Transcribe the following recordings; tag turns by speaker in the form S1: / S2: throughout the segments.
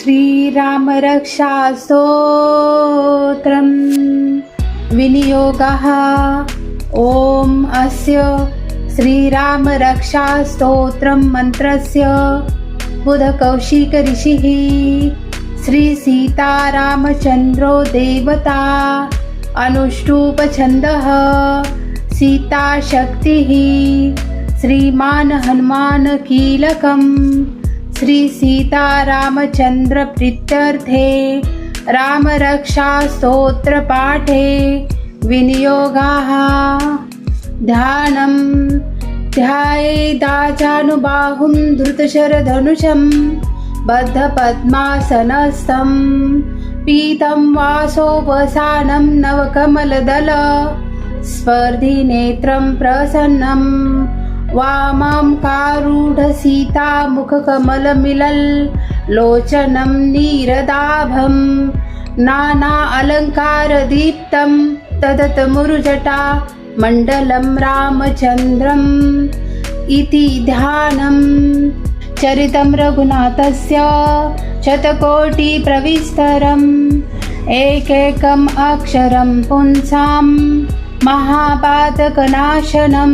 S1: श्रीरामरक्षास्तोत्रम् विनियोगः। ॐ अस्य श्रीरामरक्षास्तोत्रं मन्त्रस्य बुधकौशिकऋषिः श्रीसीतारामचन्द्रो देवता अनुष्टुप्छन्दः सीताशक्तिः श्रीमान् हनुमान् कीलकम् श्रीसीतारामचन्द्रप्रीत्यर्थे रामरक्षास्तोत्रपाठे विनियोगाः। ध्यानं ध्यायेदाजानुबाहुं धृतशरधनुषं बद्धपद्मासनस्थं पीतं वासोपसानं नवकमलदल स्पर्धिनेत्रं प्रसन्नं वामां कारूढसीतामुखकमलमिलल्लोचनं नीरदाभं नाना अलङ्कारदीप्तं तदतमुरुजटा मण्डलं रामचन्द्रम् इति ध्यानम्। चरितं रघुनाथस्य शतकोटिप्रविस्तरम् एकैकम् अक्षरं पुंसां महापातकनाशनं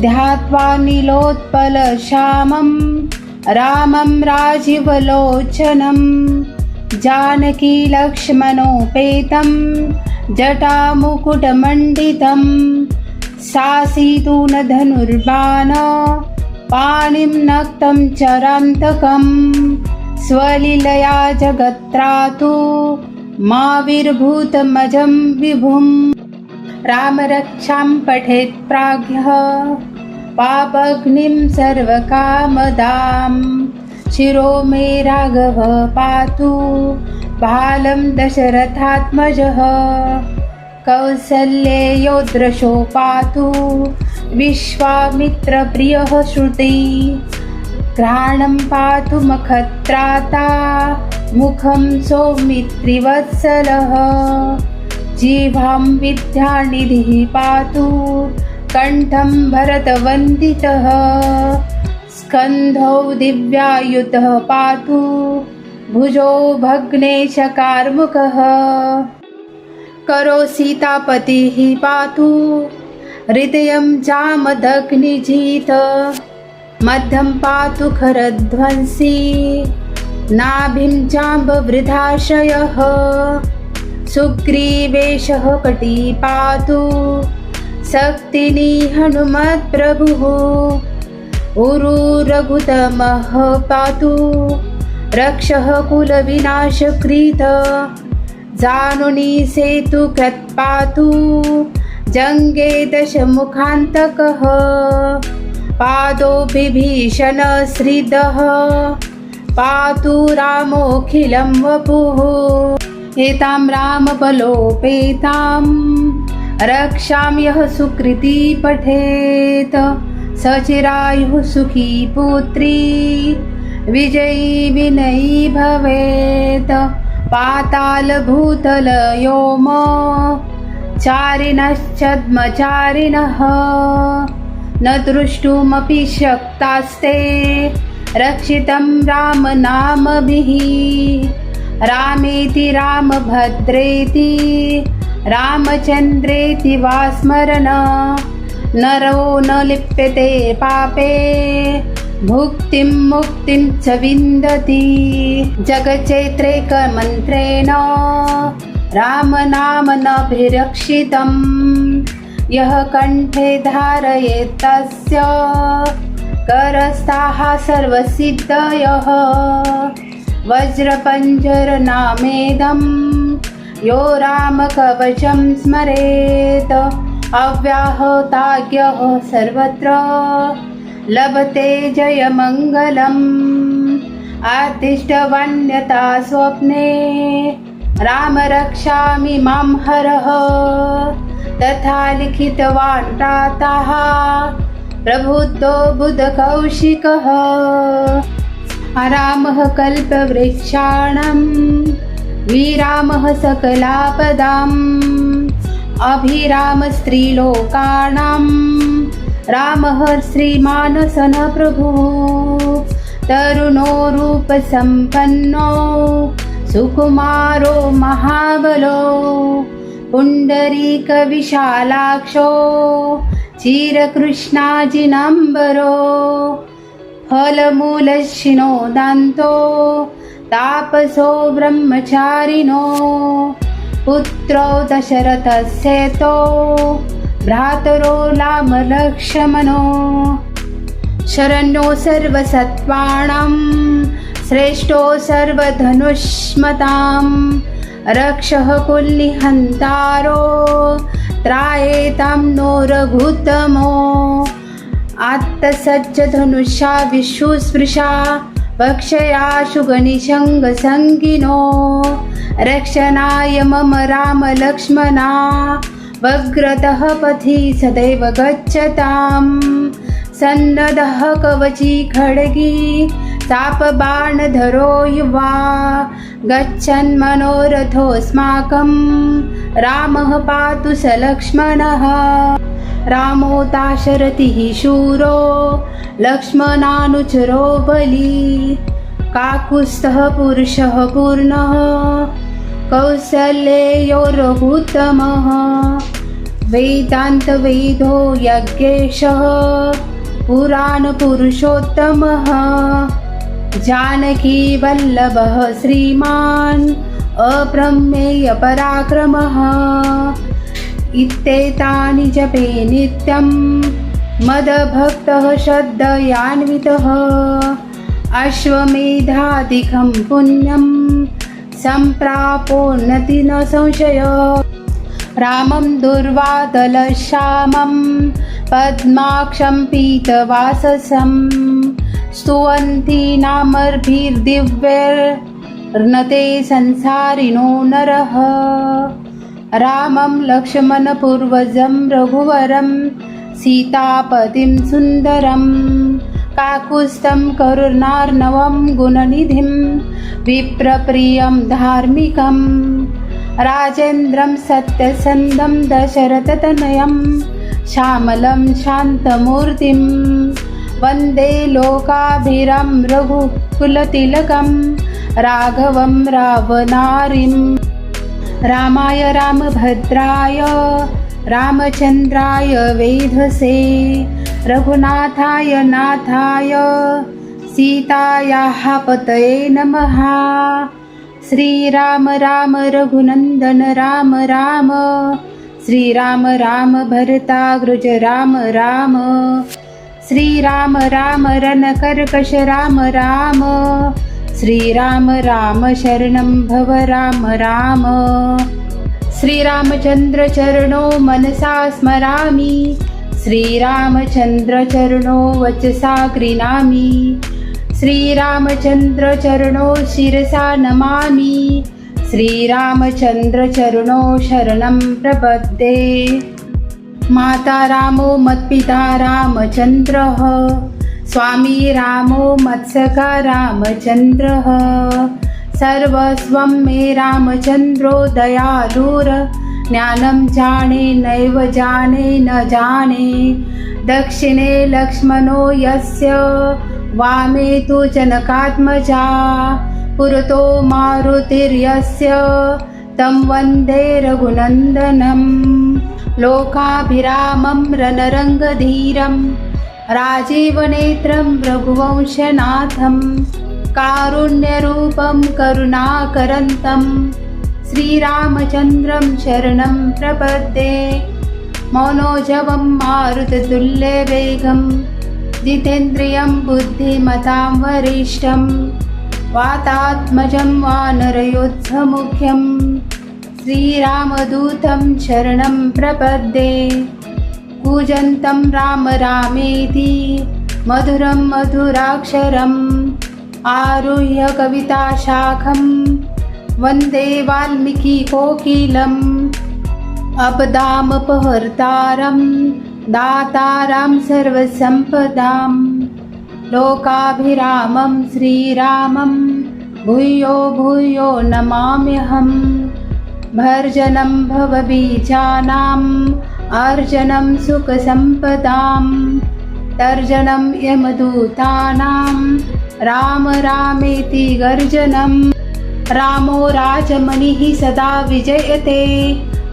S1: ध्यात्वा नीलोत्पलश्यामं रामं राजीवलोचनं जानकी लक्ष्मणोपेतं जटामुकुटमण्डितं सासीतूणधनुर्बाण पाणिं नक्तं चरान्तकं स्वलीलया जगत्रातु माविर्भूतमजं विभुम्। रामरक्षां पठेत् प्राज्ञः पापग्निं सर्वकामदां शिरो मे राघव पातु बालं दशरथात्मजः कौसल्येयोद्रशो पातु विश्वामित्रप्रियः श्रुति घ्राणं पातु मखत्राता मुखं सौमित्रिवत्सलः जिह्वां विद्यानिधिः पातु कण्ठं भरतवन्दितः स्कन्धौ दिव्यायुधः पातु भुजो भग्नेशकार्मुकः करो सीतापतिः पातु हृदयं जामदग्निजित मध्यं पातु खरध्वंसी नाभिं जाम्बवृधाशयः सुग्रीवेशः कटी पातु शक्तिनी हनुमत्प्रभुः उरु रघुतमः पातु रक्षः कुलविनाशकृत जानुनी सेतुकृत् पातु जङ्गे दशमुखान्तकः पादो विभीषणश्रिदः पातु रामोऽखिलं वपुः एतां रामबलोपेतां रक्षां यः सुकृती पठेत् सचिरायुः सुखी पुत्री विजयी विनयी भवेत् पातालभूतलयोम चारिणश्चद्मचारिणः न द्रष्टुमपि शक्तास्ते रक्षितं रामनामभिः रामेति रामभद्रेति रामचन्द्रेति वा स्मरन् नरो न लिप्यते पापे भुक्तिं मुक्तिं च विन्दति जगच्चैत्रैकमन्त्रेण रामनामनभिरक्षितं यः कंठे धारयेत् तस्य करस्ताः सर्वसिद्धयः वज्रपञ्जरनामेदं यो रामकवचं स्मरेत् अव्याहताज्ञः सर्वत्र लभते जयमङ्गलम् आदिष्टवन्यता स्वप्ने राम रक्षामि मां हरः तथा लिखितवान् प्रातः प्रबुद्धो बुधकौशिकः रामः कल्पवृक्षाणां विरामः सकलापदाम् अभिरामस्त्रीलोकानां रामः श्रीमानसनप्रभुः तरुणो रूपसम्पन्नो सुकुमारो महाबलो पुण्डरीकविशालाक्षो चिरकृष्णाजिनाम्बरो फलमूलशिनो दान्तो तापसो ब्रह्मचारिणो पुत्रो दशरथस्येतो भ्रातरो रामलक्ष्मणो शरण्यो सर्वसत्त्वाणां श्रेष्ठो सर्वधनुष्मतां रक्षः कुल्लिहन्तारो त्रायेतां नो रघुत्तमो आत्तसज्जधनुषा विश्वस्पृशा वक्षयाशु गणिशङ्गसङ्गिनो रक्षणाय मम रामलक्ष्मणा वग्रतः पथि सदैव गच्छताम् सन्नदः कवची खड्गी चापबाणधरो युवा गच्छन्मनोरथोऽस्माकं रामः पातु स लक्ष्मणः रामो दाशरथिः शूरो लक्ष्मणानुचरो बली काकुत्स्थः पुरुषः पूर्णः कौसल्येयो रघुत्तमः वेदान्तवेदो यज्ञेशः पुराणपुरुषोत्तमः जानकीवल्लभः श्रीमान् अप्रमेयपराक्रमः इत्येतानि जपे नित्यं मदभक्तः श्रद्धयान्वितः अश्वमेधादिकं पुण्यं सम्प्राप्नोति न संशयो रामं दुर्वादलश्यामं पद्माक्षं पीतवाससं स्तुवन्ति नामभिर्दिव्यैर्नते संसारिणो नरः रामं लक्ष्मणपूर्वजं रघुवरं सीतापतिं सुन्दरं काकुत्स्थं करुणार्णवं गुणनिधिं विप्रप्रियं धार्मिकं राजेन्द्रं सत्यसन्धं दशरथतनयं श्यामलं शान्तमूर्तिं वन्दे लोकाभिरामं रघुकुलतिलकं राघवं रावणारिम् रामाय रामभद्राय रामचन्द्राय वेधसे रघुनाथाय नाथाय सीतायाः पतये नमः श्रीराम राम रघुनन्दन राम राम श्रीराम राम भरताग्रज राम राम श्रीराम राम रणकर्कश राम राम श्रीराम राम शरणं भव राम राम श्रीरामचन्द्र चरणो मनसा स्मरामि श्रीरामचन्द्र चरणो वचसा गृह्णामि श्रीरामचन्द्र चरणो शिरसा नमामि श्रीरामचन्द्र चरणो शरणं प्रपद्ये माता रामो मत्पिता रामचन्द्रः स्वामी रामो मत्सखा रामचन्द्रः सर्वस्वं मे रामचन्द्रो दयालुर ज्ञानं जाने नैव जाने न जाने दक्षिणे लक्ष्मणो यस्य वामे तु जनकात्मजा पुरतो मारुतिर्यस्य तं वन्दे रघुनन्दनं लोकाभिरामं रणरङ्गधीरं राजीवनेत्रं रघुवंशनाथं कारुण्यरूपं करुणाकरन्तं श्रीरामचन्द्रं शरणं प्रपद्ये मनोजवं मारुततुल्यवेगं जितेन्द्रियं बुद्धिमतां वरिष्ठं वातात्मजं वानरयोत्समुख्यं श्रीरामदूतं शरणं प्रपद्ये कूजन्तं राम रामेति मधुरं मधुराक्षरम् आरुह्य कविताशाखं वन्दे वाल्मीकिकोकिलम् अपदामपहर्तारं दातारं सर्वसम्पदां लोकाभिरामं श्रीरामं भूयो भूयो नमाम्यहम् भर्जनं भवबीजानाम् अर्जनं सुखसम्पदां तर्जनं यमदूतानां राम रामेति गर्जनं रामो राजमणिः सदा विजयते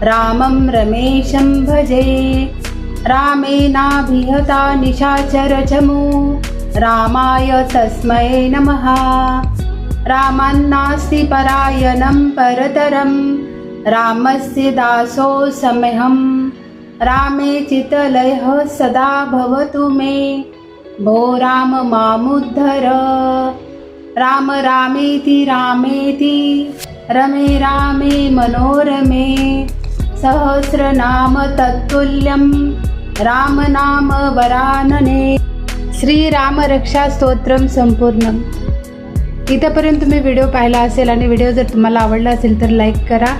S1: रामं रमेशं भजे रामेणाभिहता निशाचरचमू रामाय तस्मै नमः रामान्नास्ति परायणं परतरं रामस्य दासोऽस्म्यहं रामे चित्तलयः सदा भवतु मे भो राम मामुद्धर राम रामेति रामेति रमे रामे मनोरमे सहस्रनाम तत्तुल्यं रामनाम वरानने श्रीराम रक्षा स्तोत्रम संपूर्णम. इथपर्यंत तुम्ही व्हिडिओ पाहिला असेल आणि व्हिडिओ जर तुम्हाला आवडला असेल तर लाईक करा,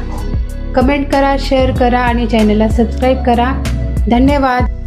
S1: कमेंट करा, शेअर करा आणि चॅनलला सबस्क्राईब करा. धन्यवाद.